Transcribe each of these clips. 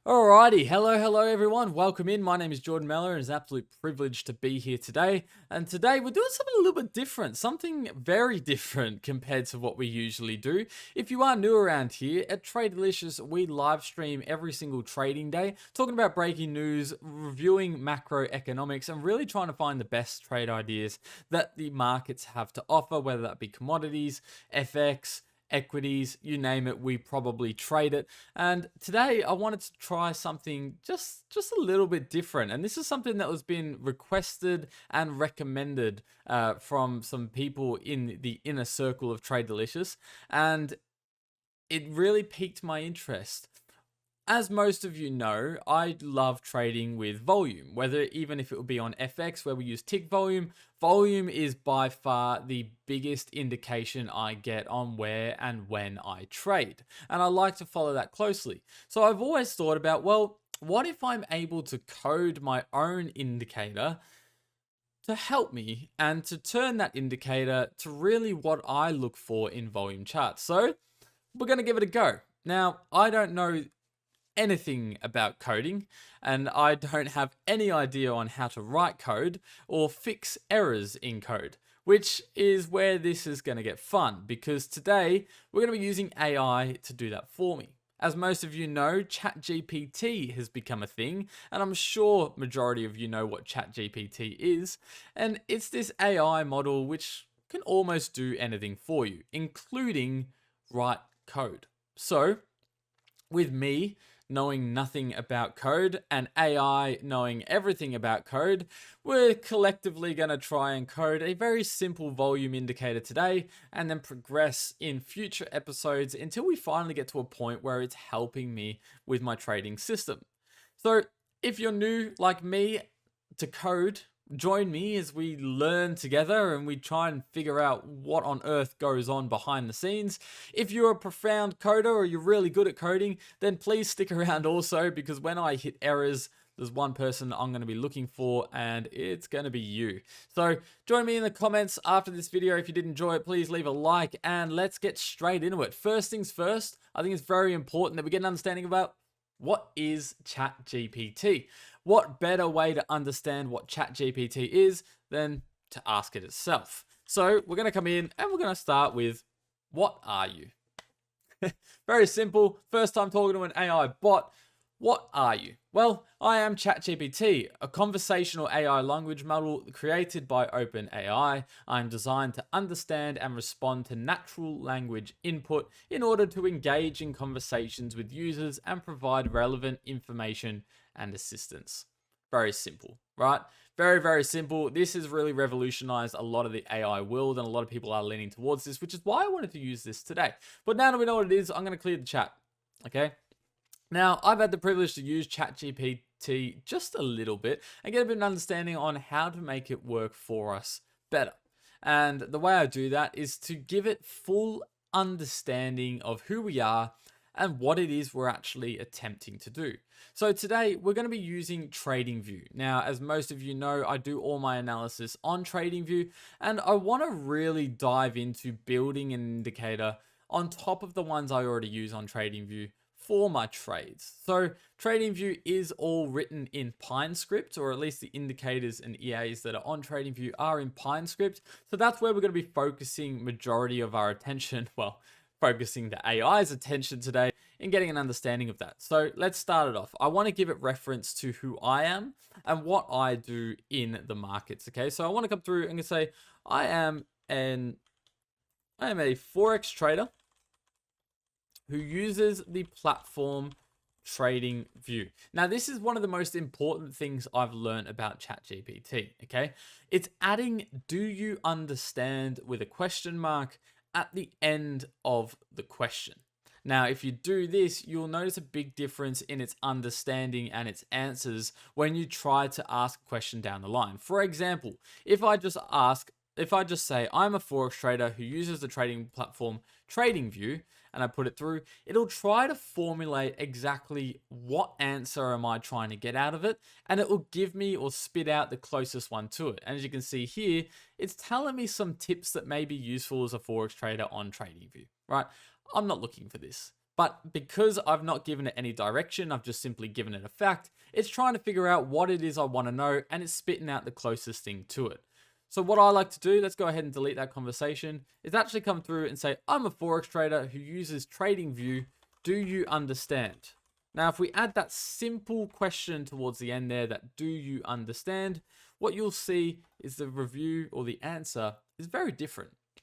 Alrighty, hello everyone. Welcome in. My name is Jordan Meller, and it's an absolute privilege to be here today. And today we're doing something a little bit different, something very different compared to what we usually do. If you are new around here, at TradeDelicious, we live stream every single trading day, talking about breaking news, reviewing macroeconomics, and really trying to find the best trade ideas that the markets have to offer, whether that be commodities, FX, equities, you name it, we probably trade it. And today I wanted to try something just a little bit different. And this is something that was been requested and recommended from some people in the inner circle of TradeDelicious, and it really piqued my interest. As most of you know, I love trading with volume, whether even if it would be on FX where we use tick volume. Volume is by far the biggest indication I get on where and when I trade. And I like to follow that closely. So I've always thought about, well, what if I'm able to code my own indicator to help me and to turn that indicator to really what I look for in volume charts? So we're going to give it a go. Now, I don't know anything about coding, and I don't have any idea on how to write code or fix errors in code, which is where this is going to get fun, because today we're going to be using AI to do that for me. As most of you know, ChatGPT has become a thing, and I'm sure majority of you know what ChatGPT is, and it's this AI model which can almost do anything for you, including write code. So with me knowing nothing about code and AI knowing everything about code, we're collectively going to try and code a very simple volume indicator today and then progress in future episodes until we finally get to a point where it's helping me with my trading system. So if you're new like me to code, join me as we learn together and we try and figure out what on earth goes on behind the scenes. If you're a profound coder or you're really good at coding, then please stick around also, because when I hit errors, there's one person I'm going to be looking for, and it's going to be you. So join me in the comments after this video. If you did enjoy it, please leave a like, and let's get straight into it. First things first, I think it's very important that we get an understanding about what is ChatGPT. What better way to understand what ChatGPT is than to ask it itself? So we're going to come in and we're going to start with, what are you? Very simple. First time talking to an AI bot. What are you? Well, I am ChatGPT, a conversational AI language model created by OpenAI. I'm designed to understand and respond to natural language input in order to engage in conversations with users and provide relevant information and assistance. Very simple, right? Very, very simple. This has really revolutionized a lot of the AI world, and a lot of people are leaning towards this, which is why I wanted to use this today. But now that we know what it is, I'm going to clear the chat, okay? Now, I've had the privilege to use ChatGPT just a little bit and get a bit of an understanding on how to make it work for us better. And the way I do that is to give it full understanding of who we are and what it is we're actually attempting to do. So today we're going to be using TradingView. Now, as most of you know, I do all my analysis on TradingView, and I want to really dive into building an indicator on top of the ones I already use on TradingView for my trades. So TradingView is all written in PineScript, or at least the indicators and EAs that are on TradingView are in PineScript. So that's where we're going to be focusing majority of our attention, well, focusing the AI's attention today in getting an understanding of that. So let's start it off. I want to give it reference to who I am and what I do in the markets. Okay, so I want to come through and say I am a Forex trader who uses the platform TradingView. Now, this is one of the most important things I've learned about ChatGPT, okay? It's adding "do you understand" with a question mark at the end of the question. Now, if you do this, you'll notice a big difference in its understanding and its answers when you try to ask a question down the line. For example, if I just say I'm a Forex trader who uses the trading platform TradingView, and I put it through, it'll try to formulate exactly what answer am I trying to get out of it, and it will give me or spit out the closest one to it. And as you can see here, it's telling me some tips that may be useful as a Forex trader on TradingView, right? I'm not looking for this. But because I've not given it any direction, I've just simply given it a fact, it's trying to figure out what it is I want to know, and it's spitting out the closest thing to it. So what I like to do, let's go ahead and delete that conversation, is actually come through and say, I'm a Forex trader who uses TradingView. Do you understand? Now, if we add that simple question towards the end there, that do you understand, what you'll see is the review or the answer is very different. It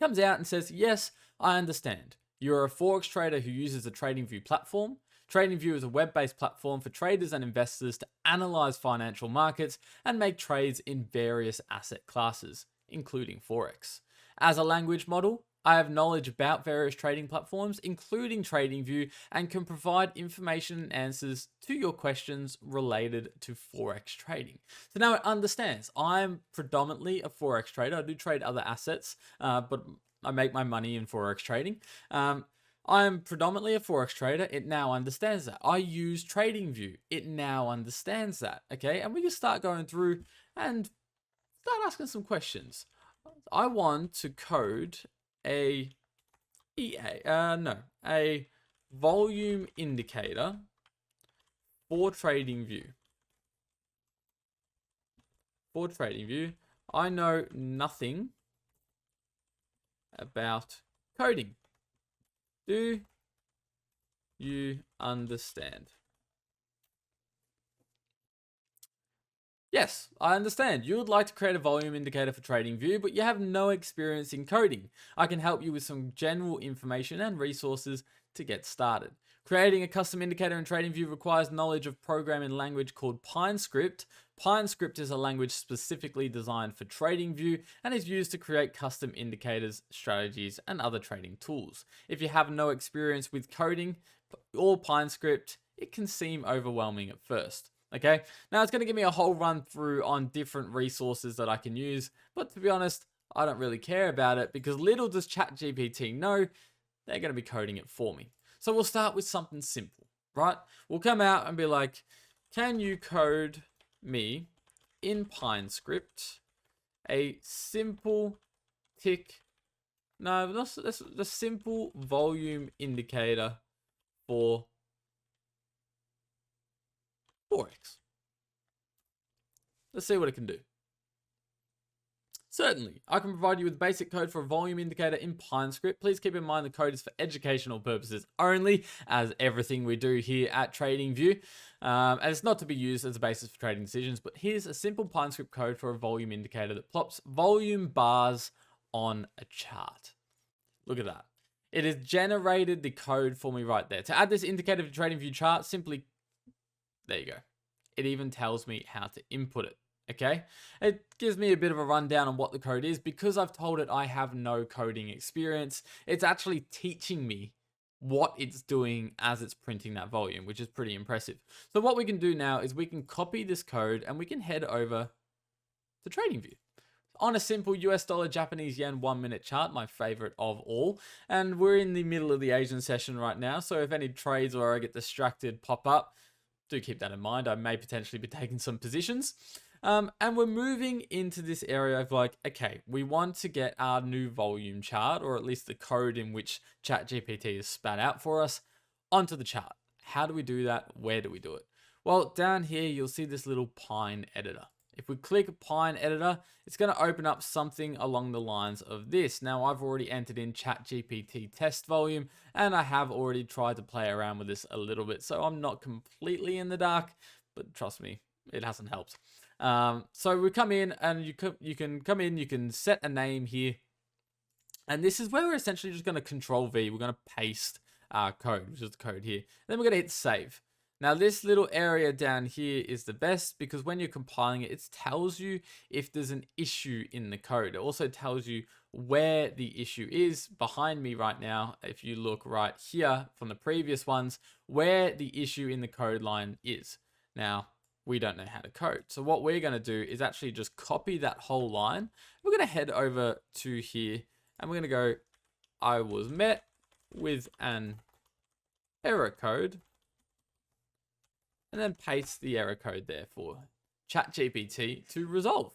comes out and says, yes, I understand. You're a Forex trader who uses the TradingView platform. TradingView is a web-based platform for traders and investors to analyze financial markets and make trades in various asset classes, including Forex. As a language model, I have knowledge about various trading platforms, including TradingView, and can provide information and answers to your questions related to Forex trading. So now it understands. I'm predominantly a Forex trader. I do trade other assets, but I make my money in Forex trading. I'm predominantly a Forex trader. It now understands that. I use TradingView. It now understands that. Okay, and we can start going through and start asking some questions. I want to code a volume indicator for TradingView. For TradingView, I know nothing about coding. Do you understand? Yes, I understand. You would like to create a volume indicator for TradingView, but you have no experience in coding. I can help you with some general information and resources to get started. Creating a custom indicator in TradingView requires knowledge of programming language called PineScript. PineScript is a language specifically designed for TradingView and is used to create custom indicators, strategies, and other trading tools. If you have no experience with coding or PineScript, it can seem overwhelming at first. Okay, now it's going to give me a whole run through on different resources that I can use, but to be honest, I don't really care about it because little does ChatGPT know, they're going to be coding it for me. So we'll start with something simple, right? We'll come out and be like, can you code me in PineScript a simple the simple volume indicator for Forex. Let's see what it can do. Certainly, I can provide you with basic code for a volume indicator in PineScript. Please keep in mind the code is for educational purposes only, as everything we do here at TradingView. And it's not to be used as a basis for trading decisions, but here's a simple PineScript code for a volume indicator that plops volume bars on a chart. Look at that. It has generated the code for me right there. To add this indicator to TradingView chart, simply, there you go. It even tells me how to input it. Okay, it gives me a bit of a rundown on what the code is. Because I've told it I have no coding experience, it's actually teaching me what it's doing as it's printing that volume, which is pretty impressive. So what we can do now is we can copy this code and we can head over to TradingView. On a simple US dollar Japanese yen 1 minute chart, my favorite of all. And we're in the middle of the Asian session right now. So if any trades or I get distracted pop up, do keep that in mind. I may potentially be taking some positions. And we're moving into this area of like, okay, we want to get our new volume chart, or at least the code in which ChatGPT has spat out for us, onto the chart. How do we do that? Where do we do it? Well, down here, you'll see this little Pine editor. If we click Pine editor, it's going to open up something along the lines of this. Now, I've already entered in ChatGPT test volume, and I have already tried to play around with this a little bit. So I'm not completely in the dark, but trust me, it hasn't helped. So we come in and you can come in, you can set a name here. And this is where we're essentially just going to Control V. We're going to paste our code, which is the code here. Then we're going to hit save. Now this little area down here is the best because when you're compiling it, it tells you if there's an issue in the code. It also tells you where the issue is behind me right now. If you look right here from the previous ones, where the issue in the code line is. Now, we don't know how to code. So what we're going to do is actually just copy that whole line. We're going to head over to here and we're going to go, I was met with an error code, and then paste the error code there for ChatGPT to resolve.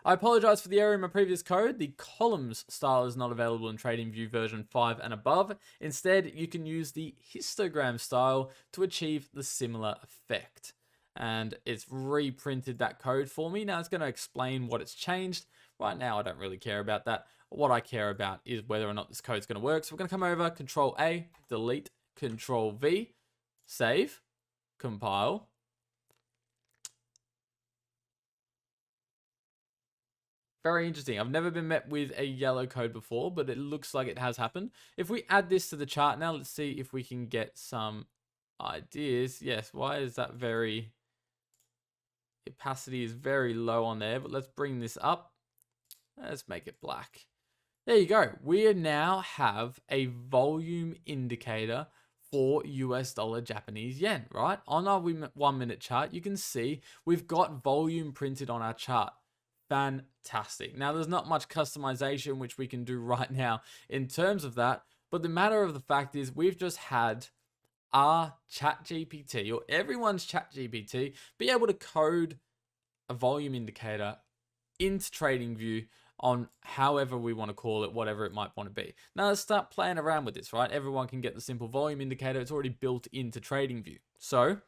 I apologize for the error in my previous code. The columns style is not available in TradingView version 5 and above. Instead, you can use the histogram style to achieve the similar effect. And it's reprinted that code for me. Now it's going to explain what it's changed. Right now, I don't really care about that. What I care about is whether or not this code is going to work. So we're going to come over, Control A, delete, Control V, save, compile. Very interesting. I've never been met with a yellow code before, but it looks like it has happened. If we add this to the chart now, let's see if we can get some ideas. Yes, why is that very... opacity is very low on there, but let's bring this up. Let's make it black. There you go. We now have a volume indicator for US dollar Japanese yen, right? On our 1 minute chart, you can see we've got volume printed on our chart. Fantastic. Now, there's not much customization which we can do right now in terms of that, but the matter of the fact is we've just had our ChatGPT, or everyone's ChatGPT, be able to code a volume indicator into TradingView on however we want to call it, whatever it might want to be. Now let's start playing around with this, right? Everyone can get the simple volume indicator. It's already built into TradingView. So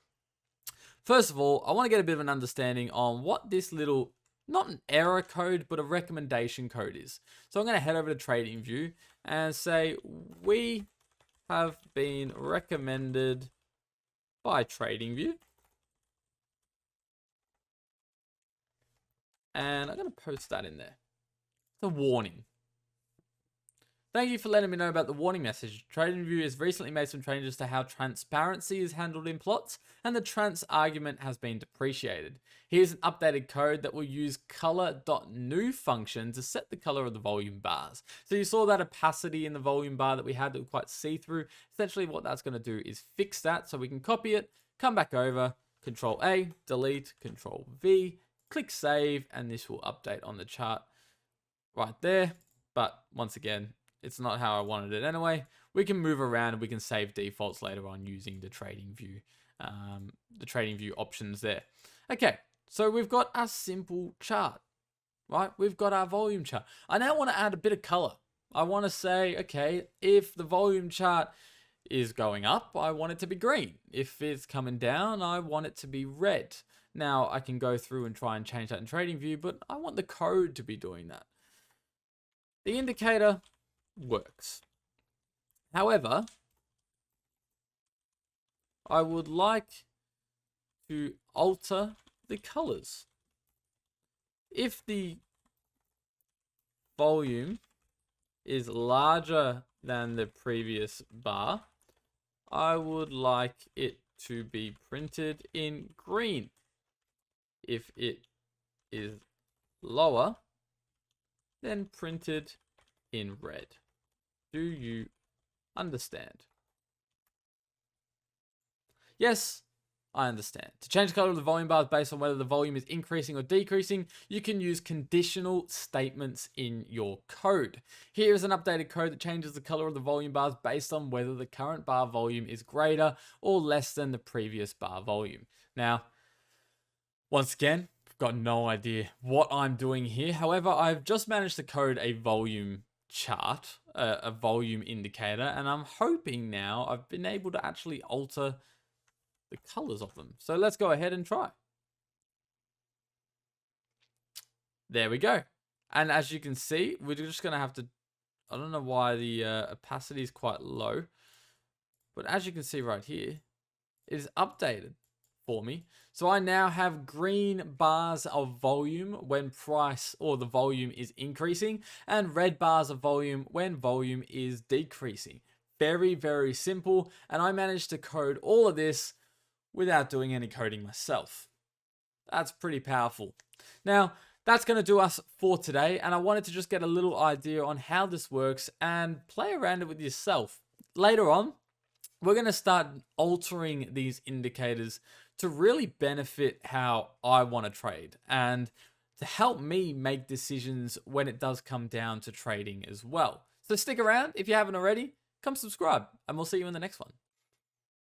first of all, I want to get a bit of an understanding on what this little, not an error code, but a recommendation code is. So I'm going to head over to TradingView and say, we have been recommended by TradingView. And I'm going to post that in there. The warning. Thank you for letting me know about the warning message. TradingView has recently made some changes to how transparency is handled in plots, and the trans argument has been depreciated. Here's an updated code that will use color.new function to set the color of the volume bars. So you saw that opacity in the volume bar that we had that was quite see-through. Essentially what that's going to do is fix that, so we can copy it, come back over, Control A, delete, Control V, click save, and this will update on the chart right there. But once again, it's not how I wanted it anyway. We can move around and we can save defaults later on using the TradingView options there. Okay, so we've got our simple chart, right? We've got our volume chart. I now want to add a bit of color. I want to say, okay, if the volume chart is going up, I want it to be green. If it's coming down, I want it to be red. Now I can go through and try and change that in TradingView, but I want the code to be doing that. The indicator works. However, I would like to alter the colors. If the volume is larger than the previous bar, I would like it to be printed in green. If it is lower, then printed in red. Do you understand? Yes, I understand. To change the color of the volume bars based on whether the volume is increasing or decreasing, you can use conditional statements in your code. Here is an updated code that changes the color of the volume bars based on whether the current bar volume is greater or less than the previous bar volume. Now, once again, I've got no idea what I'm doing here. However, I've just managed to code a volume chart, a volume indicator, and I'm hoping now I've been able to actually alter the colors of them. So let's go ahead and try. There we go. And as you can see, we're just going to have to, I don't know why the opacity is quite low, but as you can see right here, it is updated for me. So I now have green bars of volume when price or the volume is increasing, and red bars of volume when volume is decreasing. Very, very simple. And I managed to code all of this without doing any coding myself. That's pretty powerful. Now, that's going to do us for today. And I wanted to just get a little idea on how this works and play around it with yourself. Later on, we're going to start altering these indicators to really benefit how I want to trade and to help me make decisions when it does come down to trading as well. So stick around if you haven't already, come subscribe, and we'll see you in the next one.